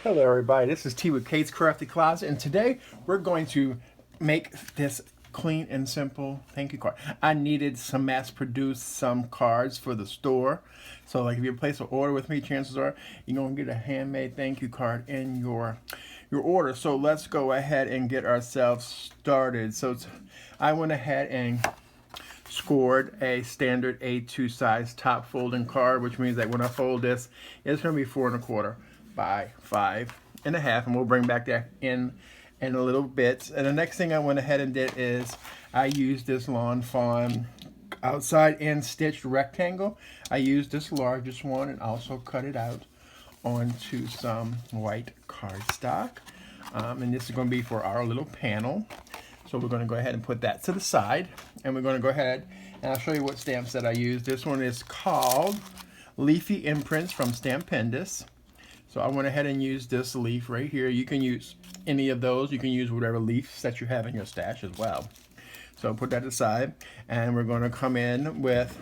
Hello everybody, this is T with Kate's Crafty Closet, and today we're going to make this clean and simple thank you card. I needed some mass-produced some cards for the store. So like if you place an order with me, chances are you're going to get a handmade thank you card in your order. So let's go ahead and get ourselves started. So I went ahead and scored a standard A2 size top folding card, which means that when I fold this, it's going to be 4 1/4 by 5 1/2, and we'll bring back that in a little bit. And the next thing I went ahead and did is I used this Lawn Fawn outside in stitched rectangle. I used this largest one and also cut it out onto some white cardstock. And this is going to be for our little panel. So we're going to go ahead and put that to the side, and we're going to go ahead and I'll show you what stamps that I use. This one is called Leafy Imprints from Stampendous. So I went ahead and used this leaf right here. You can use any of those. You can use whatever leaves that you have in your stash as well. So put that aside, and we're going to come in with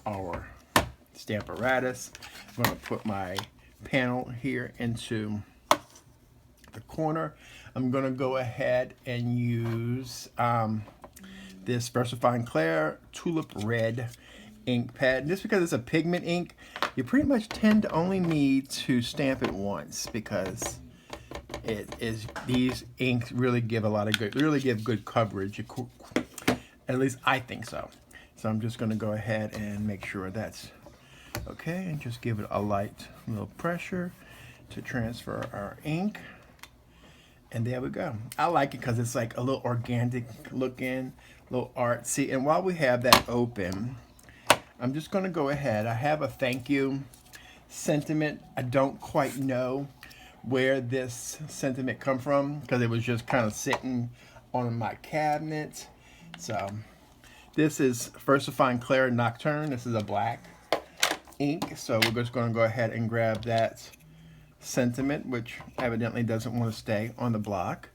our stamp apparatus. I'm going to put my panel here into the corner. I'm going to go ahead and use this VersaFine Clair Tulip Red ink pad. And just because it's a pigment ink, you pretty much tend to only need to stamp it once, because these inks really give good coverage. At least I think so. So I'm just going to go ahead and make sure that's okay, and just give it a light little pressure to transfer our ink. And there we go. I like it because it's like a little organic looking, a little artsy. And while we have that open, I'm just going to go ahead. I have a thank you sentiment. I don't quite know where this sentiment come from, because it was just kind of sitting on my cabinet. So this is VersaFine Clair Nocturne. This is a black ink. So we're just going to go ahead and grab that sentiment, which evidently doesn't want to stay on the block,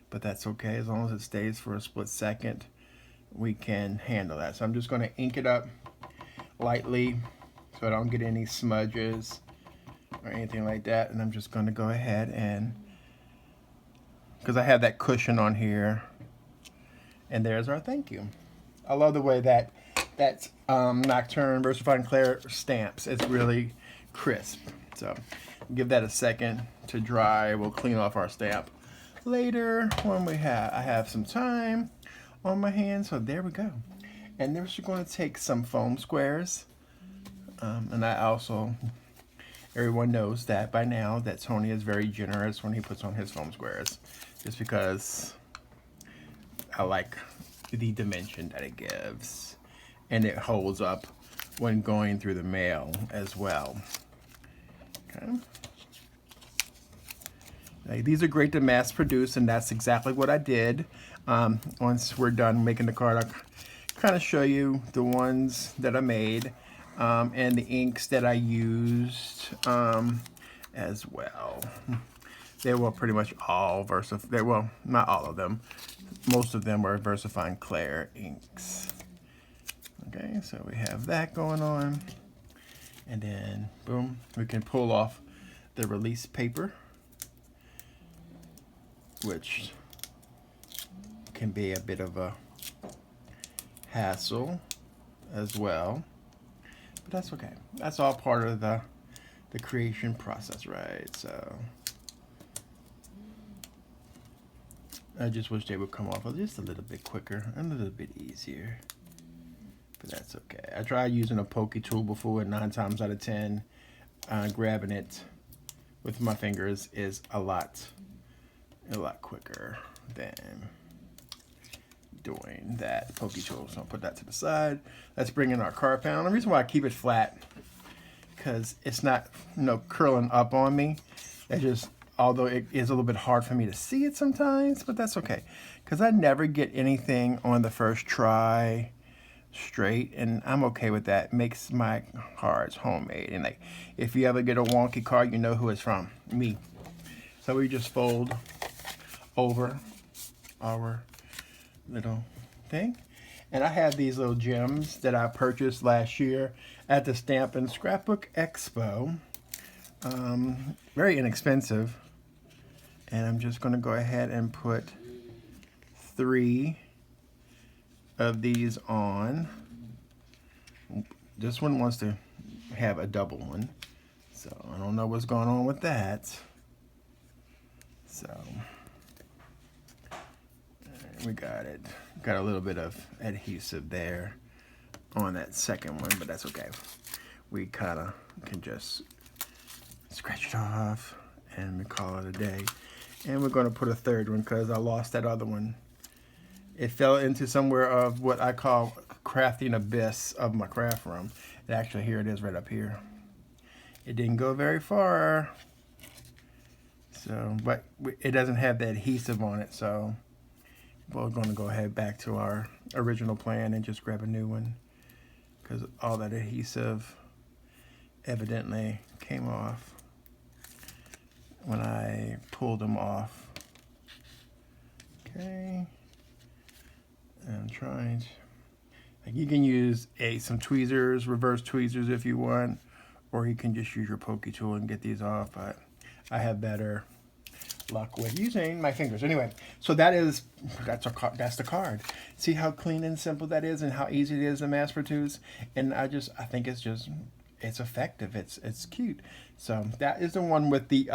but that's okay. As long as it stays for a split second, we can handle that. So I'm just going to ink it up lightly so I don't get any smudges or anything like that. And I'm just going to go ahead and, because I have that cushion on here, and there's our thank you. I love the way that Nocturne VersaFine Clair stamps. It's really crisp. So give that a second to dry. We'll clean off our stamp later when I have some time on my hands. So there we go. And then we're going to take some foam squares. And I also, everyone knows that by now that Tony is very generous when he puts on his foam squares, just because I like the dimension that it gives, and it holds up when going through the mail as well. Okay. Now, these are great to mass produce, and that's exactly what I did. Once we're done making the card, I'll kind of show you the ones that I made, and the inks that I used as well. They were pretty much all well, not all of them. Most of them were VersaFine Clair inks. Okay, so we have that going on. And then, boom, we can pull off the release paper, which can be a bit of a hassle as well. But that's okay. That's all part of the creation process, right? So I just wish they would come off just a little bit quicker and a little bit easier. But that's okay. I tried using a pokey tool before, and 9 times out of 10, grabbing it with my fingers is a lot quicker than doing that pokey tool. So I'll put that to the side. Let's bring in our card panel. The reason why I keep it flat, because it's not curling up on me. It just, although it is a little bit hard for me to see it sometimes, but that's okay, because I never get anything on the first try straight, and I'm okay with that. It makes my cards homemade, and like if you ever get a wonky card, you know who it's from, me. So we just fold over our little thing, and I have these little gems that I purchased last year at the Stamp and Scrapbook Expo. very inexpensive. And I'm just going to go ahead and put 3 of these on. This one wants to have a double one, so I don't know what's going on with that. So we got it. Got a little bit of adhesive there on that second one, but that's okay. We kind of can just scratch it off and we call it a day. And we're going to put a third one because I lost that other one. It fell into somewhere of what I call crafting abyss of my craft room. And actually, here it is right up here. It didn't go very far. So, but it doesn't have the adhesive on it, so we're going to go ahead back to our original plan and just grab a new one because all that adhesive evidently came off when I pulled them off. Okay. I'm trying to, like, you can use some tweezers, reverse tweezers if you want, or you can just use your pokey tool and get these off, but I have better luck with using my fingers. Anyway, so that's the card. See how clean and simple that is and how easy it is to mass produce? And I think it's effective. It's cute. So that is the one with the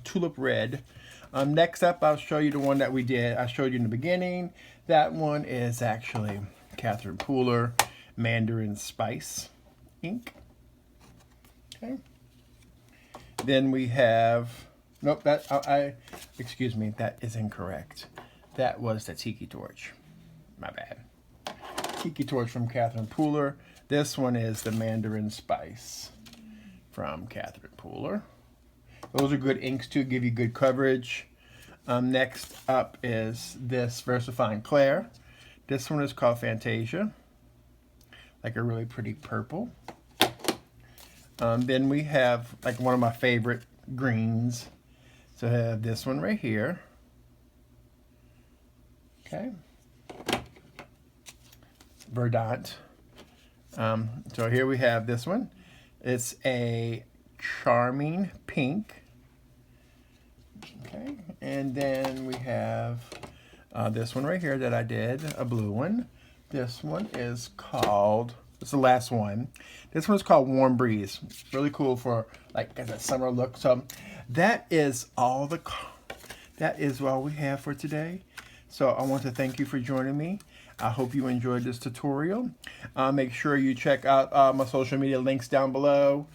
tulip red. Next up, I'll show you the one that we did. I showed you in the beginning. That one is actually Catherine Pooler Mandarin Spice ink. Okay. Then we have, nope, excuse me, that is incorrect. That was the Tiki Torch. My bad. Tiki Torch from Catherine Pooler. This one is the Mandarin Spice from Catherine Pooler. Those are good inks too, give you good coverage. Next up is this VersaFine Claire. This one is called Fantasia, like a really pretty purple. Then we have like one of my favorite greens. So I have this one right here. Okay. Verdant. So here we have this one. It's a charming pink. Okay, and then we have this one right here that I did, a blue one. This one is called, it's the last one. This one is called Warm Breeze. Really cool for like a summer look. So that is all we have for today. So I want to thank you for joining me. I hope you enjoyed this tutorial. Make sure you check out my social media links down below.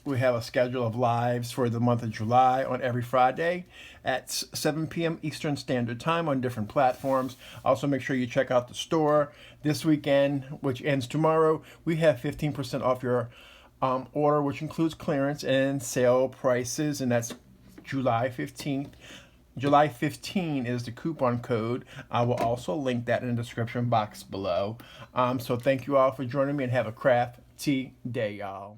We have a schedule of lives for the month of July on every Friday at 7 p.m. Eastern Standard Time on different platforms. Also, make sure you check out the store this weekend, which ends tomorrow. We have 15% off your order, which includes clearance and sale prices, and that's July 15th. July 15 is the coupon code. I will also link that in the description box below. So thank you all for joining me and have a crafty day, y'all.